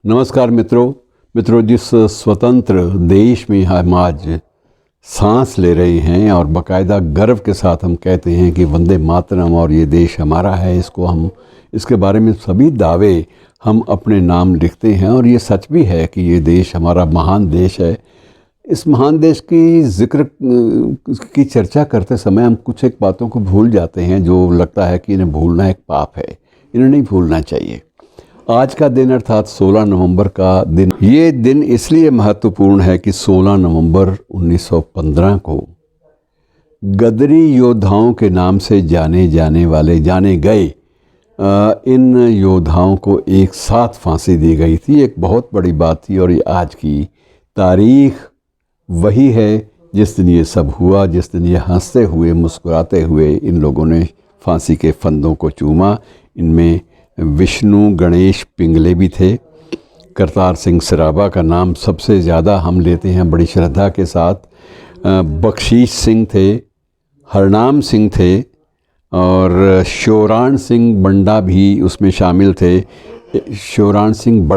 नमस्कार मित्रों जिस स्वतंत्र देश में हम आज सांस ले रहे हैं और बाकायदा गर्व के साथ हम कहते हैं कि वंदे मातरम और ये देश हमारा है, इसके बारे में सभी दावे हम अपने नाम लिखते हैं। और ये सच भी है कि ये देश हमारा महान देश है। इस महान देश की जिक्र की चर्चा करते समय हम कुछ एक बातों को भूल जाते हैं जो लगता है कि इन्हें भूलना एक पाप है। इन्हें नहीं भूलना चाहिए। आज का दिन अर्थात 16 नवंबर का दिन, ये दिन इसलिए महत्वपूर्ण है कि 16 नवंबर 1915 को गदरी योद्धाओं के नाम से जाने गए इन योद्धाओं को एक साथ फांसी दी गई थी। एक बहुत बड़ी बात थी और ये आज की तारीख वही है जिस दिन ये सब हुआ, जिस दिन ये हंसते हुए मुस्कुराते हुए इन लोगों ने फांसी के फंदों को चूमा। इनमें विष्णु गणेश पिंगले भी थे। करतार सिंह सराबा का नाम सबसे ज़्यादा हम लेते हैं बड़ी श्रद्धा के साथ। बख्शीश सिंह थे, हरनाम सिंह थे और शोराण सिंह बंडा भी उसमें शामिल थे। शोराण सिंह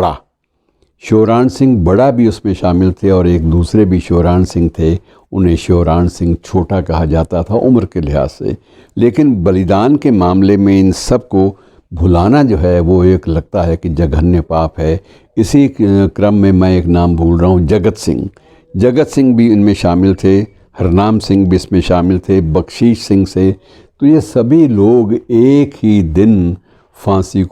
बड़ा भी उसमें शामिल थे और एक दूसरे भी शोराण सिंह थे। उन्हें शोराण सिंह छोटा कहा जाता था उम्र के लिहाज से। लेकिन बलिदान के मामले में इन सब को भुलाना जो है वो एक लगता है कि जघन्य पाप है। इसी क्रम में मैं एक नाम भूल रहा हूँ, जगत सिंह भी इनमें शामिल थे। हरनाम सिंह भी इसमें शामिल थे, बख्शीश सिंह से। तो ये सभी लोग एक ही दिन फांसी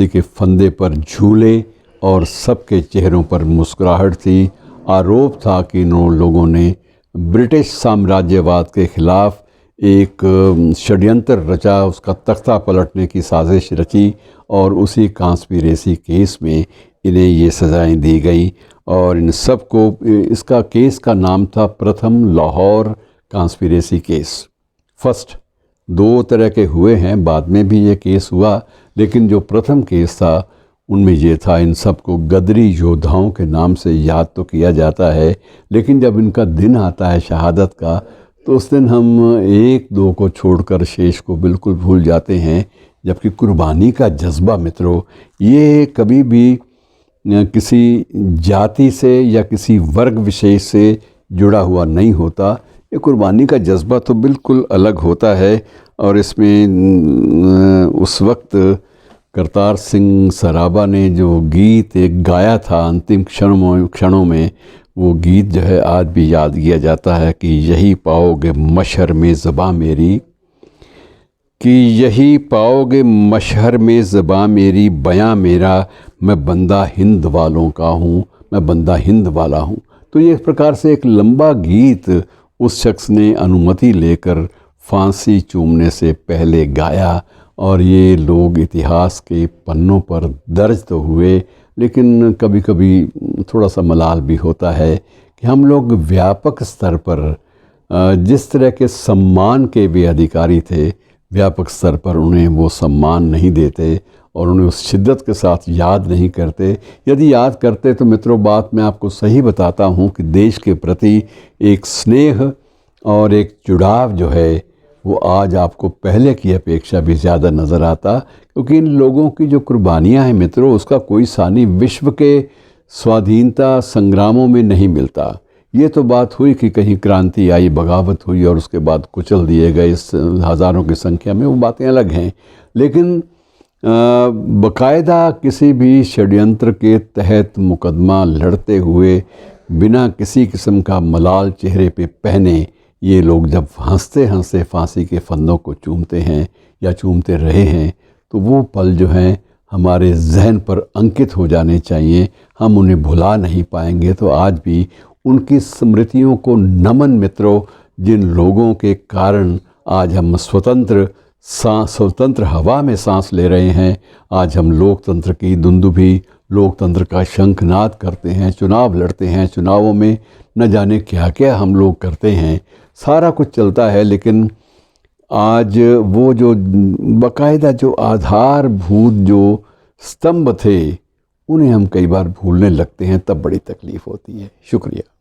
के फंदे पर झूले और सबके चेहरों पर मुस्कुराहट थी। आरोप था कि इन लोगों ने ब्रिटिश साम्राज्यवाद के खिलाफ एक षड्यंत्र रचा, उसका तख्ता पलटने की साजिश रची और उसी कॉन्स्पिरेसी केस में इन्हें ये सज़ाएं दी गई। और इन सब को इसका केस का नाम था प्रथम लाहौर कॉन्स्पिरेसी केस। फर्स्ट 2 तरह के हुए हैं, बाद में भी ये केस हुआ, लेकिन जो प्रथम केस था उनमें ये था। इन सब को गदरी योद्धाओं के नाम से याद तो किया जाता है, लेकिन जब इनका दिन आता है शहादत का तो उस दिन हम 1-2 को छोड़कर शेष को बिल्कुल भूल जाते हैं। जबकि कुर्बानी का जज्बा मित्रों, ये कभी भी किसी जाति से या किसी वर्ग विशेष से जुड़ा हुआ नहीं होता। ये कुर्बानी का जज्बा तो बिल्कुल अलग होता है। और इसमें उस वक्त करतार सिंह सराबा ने जो गीत एक गाया था अंतिम क्षणों में, वो गीत जो है आज भी याद किया जाता है कि यही पाओगे मशहर में ज़बां मेरी, बयां मेरा, मैं बंदा हिंद वालों का हूँ, मैं बंदा हिंद वाला हूँ। तो ये इस प्रकार से एक लंबा गीत उस शख्स ने अनुमति लेकर फांसी चूमने से पहले गाया। और ये लोग इतिहास के पन्नों पर दर्ज तो हुए, लेकिन कभी कभी थोड़ा सा मलाल भी होता है कि हम लोग व्यापक स्तर पर जिस तरह के सम्मान के भी अधिकारी थे, व्यापक स्तर पर उन्हें वो सम्मान नहीं देते और उन्हें उस शिद्दत के साथ याद नहीं करते। यदि याद करते तो मित्रों, बात मैं आपको सही बताता हूँ कि देश के प्रति एक स्नेह और एक जुड़ाव जो है वो आज आपको पहले की अपेक्षा भी ज़्यादा नज़र आता। क्योंकि इन लोगों की जो कुर्बानियाँ हैं मित्रों, उसका कोई सानी विश्व के स्वाधीनता संग्रामों में नहीं मिलता। ये तो बात हुई कि कहीं क्रांति आई, बगावत हुई और उसके बाद कुचल दिए गए हज़ारों की संख्या में, वो बातें अलग हैं। लेकिन बाकायदा किसी भी षड्यंत्र के तहत मुकदमा लड़ते हुए बिना किसी किस्म का मलाल चेहरे पे पहने ये लोग जब हंसते हंसते फांसी के फंदों को चूमते हैं या चूमते रहे हैं, तो वो पल जो हैं हमारे जहन पर अंकित हो जाने चाहिए। हम उन्हें भुला नहीं पाएंगे। तो आज भी उनकी स्मृतियों को नमन मित्रों, जिन लोगों के कारण आज हम स्वतंत्र हवा में सांस ले रहे हैं। आज हम लोकतंत्र की दुंदुभी, लोकतंत्र का शंखनाद करते हैं, चुनाव लड़ते हैं, चुनावों में न जाने क्या क्या हम लोग करते हैं, सारा कुछ चलता है। लेकिन आज वो जो बाकायदा जो आधारभूत जो स्तंभ थे, उन्हें हम कई बार भूलने लगते हैं, तब बड़ी तकलीफ़ होती है। शुक्रिया।